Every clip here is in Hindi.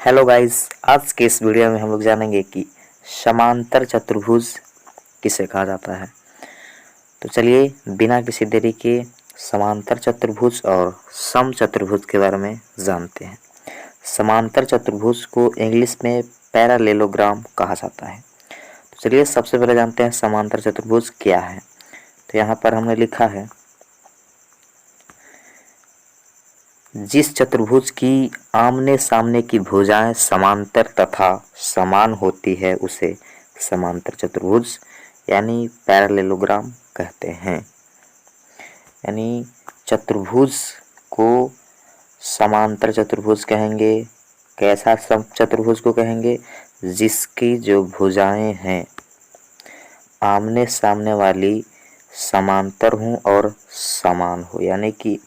हेलो गाइस, आज के इस वीडियो में हम लोग जानेंगे कि समांतर चतुर्भुज किसे कहा जाता है। तो चलिए बिना किसी देरी के समांतर चतुर्भुज और सम चतुर्भुज के बारे में जानते हैं। समांतर चतुर्भुज को इंग्लिश में पैरालेलोग्राम कहा जाता है। तो चलिए सबसे पहले जानते हैं समांतर चतुर्भुज क्या है। तो यहाँ पर हमने लिखा है, जिस चतुर्भुज की आमने सामने की भुजाएं समांतर तथा समान होती है उसे समांतर चतुर्भुज यानी पैरेललोग्राम कहते हैं। यानी चतुर्भुज को समांतर चतुर्भुज कहेंगे। कैसा चतुर्भुज को कहेंगे? जिसकी जो भुजाएं हैं आमने सामने वाली समांतर हों और समान हो। यानी कि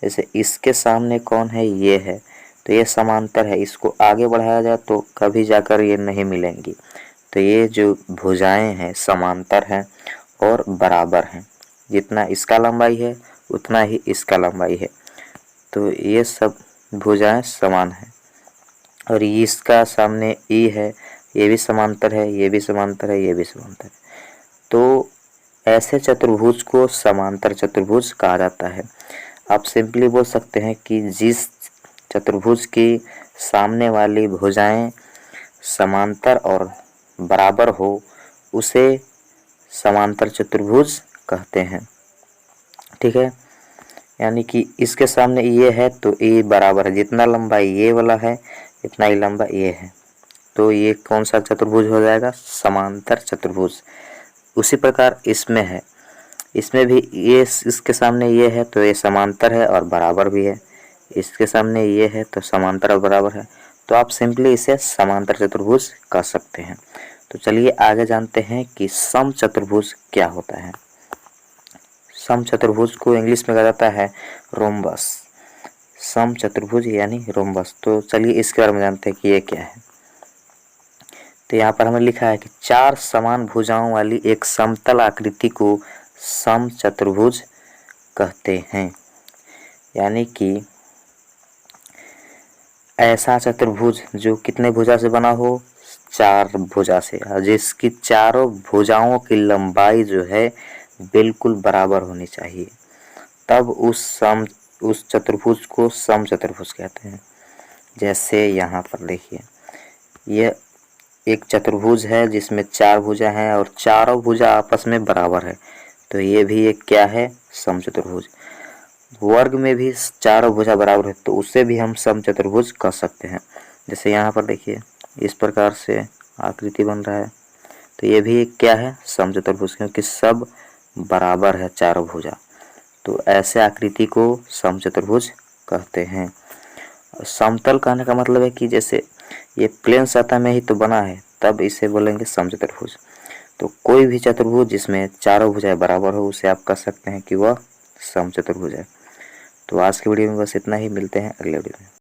जैसे इसके सामने कौन है? ये है, तो ये समांतर है। इसको आगे बढ़ाया जाए तो कभी जाकर ये नहीं मिलेंगी। तो ये जो भुजाएं हैं समांतर हैं और बराबर हैं। जितना इसका लंबाई है उतना ही इसका लंबाई है। तो ये सब भुजाएं समान हैं। और इसका सामने ई है, ये भी समांतर है, ये भी समांतर है, ये भी समांतर है। तो ऐसे चतुर्भुज को समांतर चतुर्भुज कहा जाता है। आप सिंपली बोल सकते हैं कि जिस चतुर्भुज की सामने वाली भुजाएं समांतर और बराबर हो उसे समांतर चतुर्भुज कहते हैं। ठीक है, यानी कि इसके सामने ये है तो ये बराबर है, जितना लंबा ये वाला है इतना ही लंबा ये है। तो ये कौन सा चतुर्भुज हो जाएगा? समांतर चतुर्भुज। उसी प्रकार इसमें है, इसमें भी ये इसके सामने ये है तो ये समांतर है और बराबर भी है। इसके सामने ये है तो समांतर और बराबर है। तो आप सिंपली इसे समांतर चतुर्भुज कह सकते हैं। तो चलिए आगे जानते हैं कि सम चतुर्भुज क्या होता है। सम चतुर्भुज को इंग्लिश में कहा जाता है रोम्बस। सम चतुर्भुज यानी रोम्बस। तो चलिए इसके बारे में जानते हैं कि ये क्या है। तो यहाँ पर हमें लिखा है कि चार समान भुजाओं वाली एक समतल आकृति को सम चतुर्भुज कहते हैं। यानी कि ऐसा चतुर्भुज जो कितने भुजा से बना हो? चार भुजा से, जिसकी चारों भुजाओं की लंबाई जो है बिल्कुल बराबर होनी चाहिए, तब उस चतुर्भुज को सम चतुर्भुज कहते हैं। जैसे यहाँ पर देखिए, ये एक चतुर्भुज है जिसमें चार भुजा हैं और चारों भुजा आपस में बराबर है। तो ये भी एक क्या है? सम चतुर्भुज। वर्ग में भी चारों भुजा बराबर है तो उसे भी हम सम चतुर्भुज कह सकते हैं। जैसे यहाँ पर देखिए, इस प्रकार से आकृति बन रहा है तो ये भी एक क्या है? सम चतुर्भुज, क्योंकि सब बराबर है चारों भुजा। तो ऐसे आकृति को सम चतुर्भुज कहते हैं। समतल कहने का मतलब है कि जैसे ये प्लेन सतह में ही तो बना है, तब इसे बोलेंगे सम चतुर्भुज। तो कोई भी चतुर्भुज जिसमें चारों भुजाएं बराबर हो उसे आप कह सकते हैं कि वह सम चतुर्भुज है। तो आज की वीडियो में बस इतना ही। मिलते हैं अगले वीडियो में।